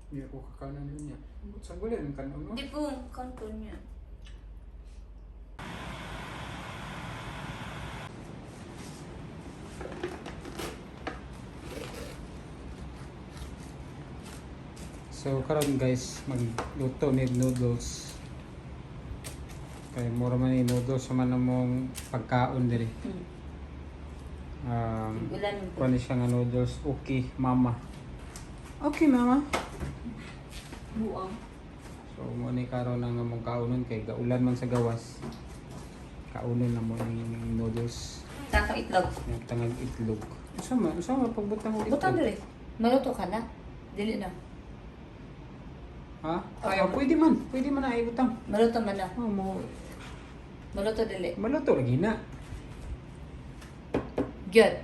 Hindi ako kakanan yun niya. Sa gulay ng kanon mo? Hindi po, kanto niya. So karon guys, magluto ni noodles. Kaya mura man yung noodles sa man namong pagkaon diri. Ulan mo. Kuha siya nga noodles. Okay, mama. Okay, mama. Buang. So mo ni karon ang among kaunon kay gaulan man sa gawas. Kaunon na mo yung noodles. Kakang itlog. Yung tangag itlog. Usama pagbutang og itlog. Butang dili. Maluto ka na? Dili na. Ha? Ay, pwede man na ibutang. Maluto man na. Oh, mo Maluto dili. maluto lagi na. Good.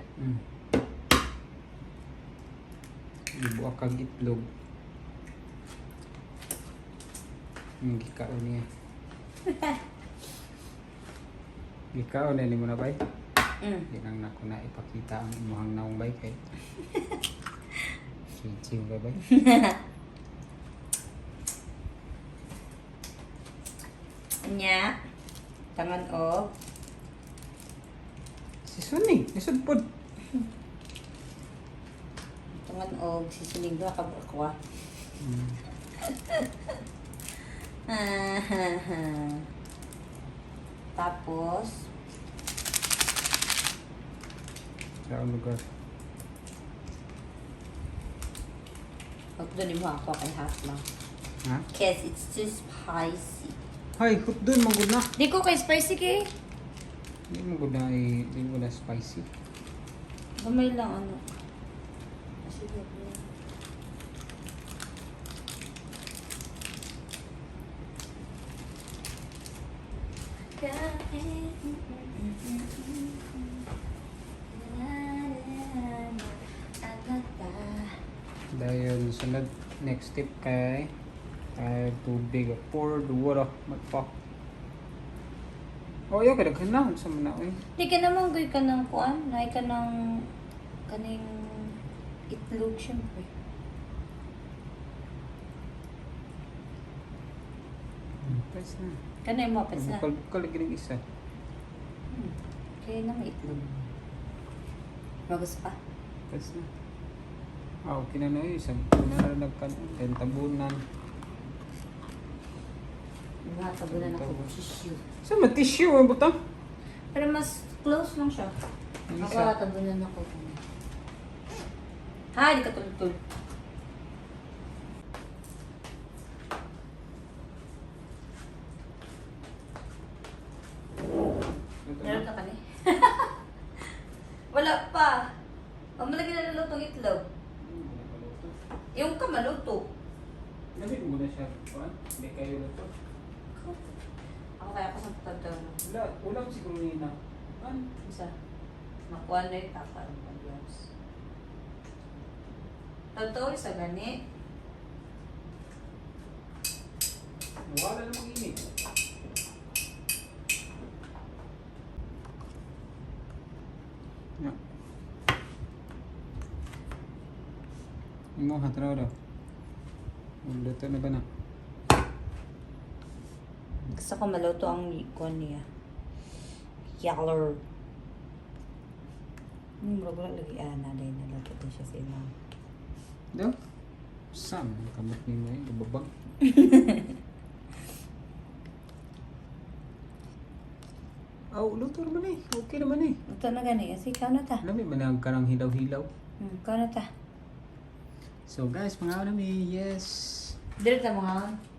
Ibuak kag itlog. Gikaon niya. Gikaon na ni mo na bay? Di lang nako na ipakita ang imuhang naong bay kay. Chichiw ba bay? Nya. Tangan o. Si Sunny, lisod pod. Tangan o. Sisinig ba ka ba? Tapos, Sa lugar. doon mo ako kay half lang. Ha? Cause it's too spicy. Hay, hot doon magud na. Di ko kay spicy kay. Di mo gud na di mo na spicy. Gamay lang ano. Sige. Dayon sunod next step kay tubig pour the water magpa. Oh, yo kada kana sa mana oy. Di ka naman goy ka ng kuan, nay ka ng kaning itlog syempre. Press na. Kanay mo pa sa. Bukal lagi isa. Kaya nang itlog. Bagus pa. Press na. Okay na no isang na nagkanon then tabunan. Mga tabunan ako tissue. Sa tissue ang butang. Pero mas close lang siya. Isa. Ako tabunan ako. Ha, di ka tulog. Meron ka kani? Wala pa. Ang malagi na nalutong itlog. Yung ka maluto. Lamig mo na siya. Kuan? Hindi kayo luto. Ako kaya kasi tatawag na. Wala, ulam siguro nina. An? Isa. Nakuha na yung tapa ng pag-gloves. Totoo isa gani. Wala namang init. Yeah. Imo hatraw daw. Luto na ba na? Gusto ko maluto ang kuha niya. Yaller. Mura lagi ana din nalagay din siya sa ilang. Do? Sam, kamot ni mo yung babag. Oh, luto naman eh. Okay naman eh. Ito na gani kasi ikaw na ta. Alam mo, manang karang hilaw-hilaw. Ikaw na ta. So guys, mga nami, yes. Dito ta mga.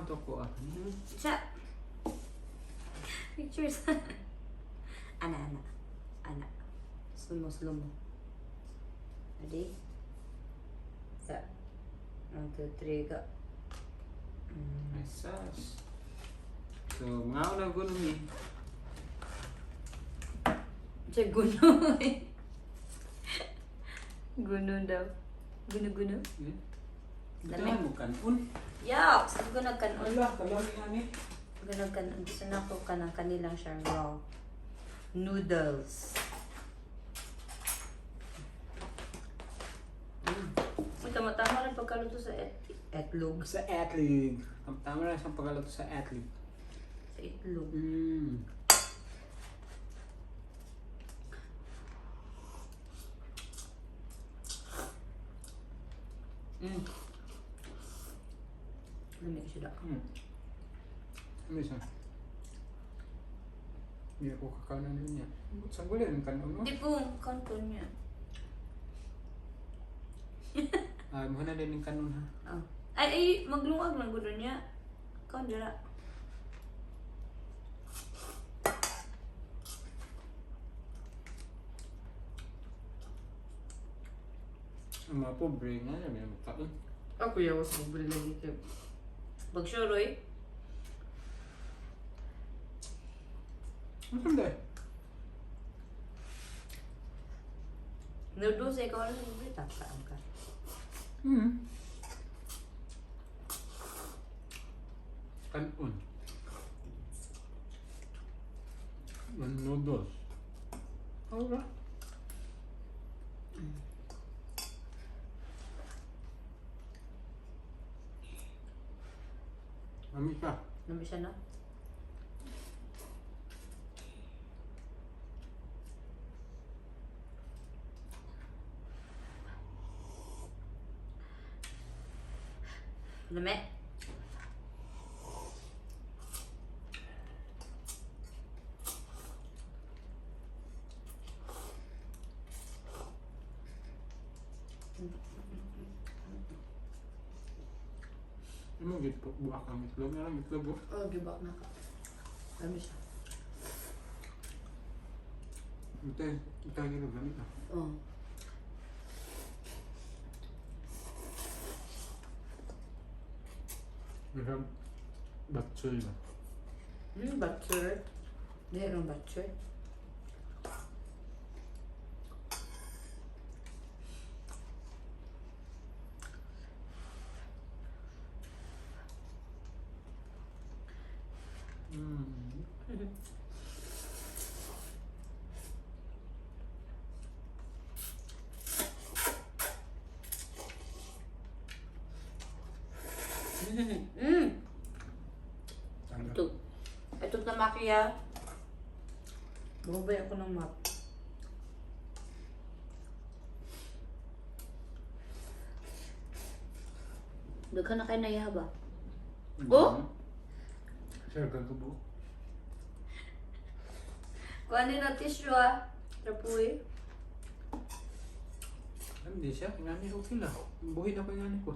To ko Sa. Pictures. Ana. Slow mo. Ready? Sa. 1, 2, 3, go. Nice sauce. So, mga una gulo ni. Siya gulo eh. Guno daw. Guno-guno? Hmm? Lamig. Ito mo kanon. Yuck! Sabi ko nagkanon. Wala, kalami nga ni. Nagkanon. Gusto na ako ka ng kanilang siya raw. Noodles. Tama-tama rin pagkaluto sa etlog. Sa atlig. Tama na siyang pagkaluto sa atlig. Sa itlog. Mm. Lamig siya daw. Ano siya? Hindi ako kakanan niya. Saan ko rin kanon mo? Hindi po, kanto niya. Mo na din yung kanon ha. Oh. Ay, maglungag ng gulo niya. Ikaw, dira. Ang mga pobre nga, may magkaon. Ako yawas mo bili lagi kayo. Bagsyoroy? Ano hindi? Noodles, ikaw lang yung bili. Tapsaan ka. Kanon. Ang noodles. Ano ba? Mami ka. Namin siya na? Lame? Ano gito? Buwak ang itlog. Ano itlog? Oh, gibak na ka. Lame siya. Ito yung gamit ah. Oh. Isang batsoy ba? Butcher. Hindi, anong butcher? Ito. Ito tamaki ya. Bumabay ako ng map. Daghan na kayo na yaba. Oh? Sir, gagabo. Kuhanin na tissue ah. Rapuy. Hindi siya. Ingani okay lang. Buhay na ko ingani ko.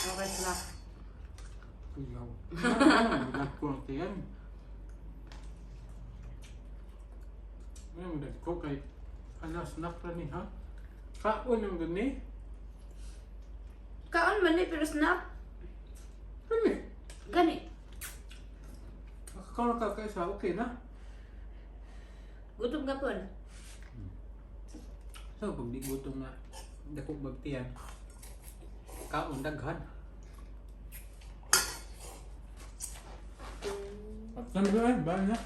Okay na. Kuyaw. Bigat ko ang tiyan. Ngayon, bigat ko kay snack na ni ha? Kaon yung gani? Kaon man eh, pero snap. Gani? Gani. Kakaon ka kaysa, okay na? Gutom ka po na. So, pag di gutom na, dako bagtiyan. Kaon daghan. Saan ba yan? Bahan na?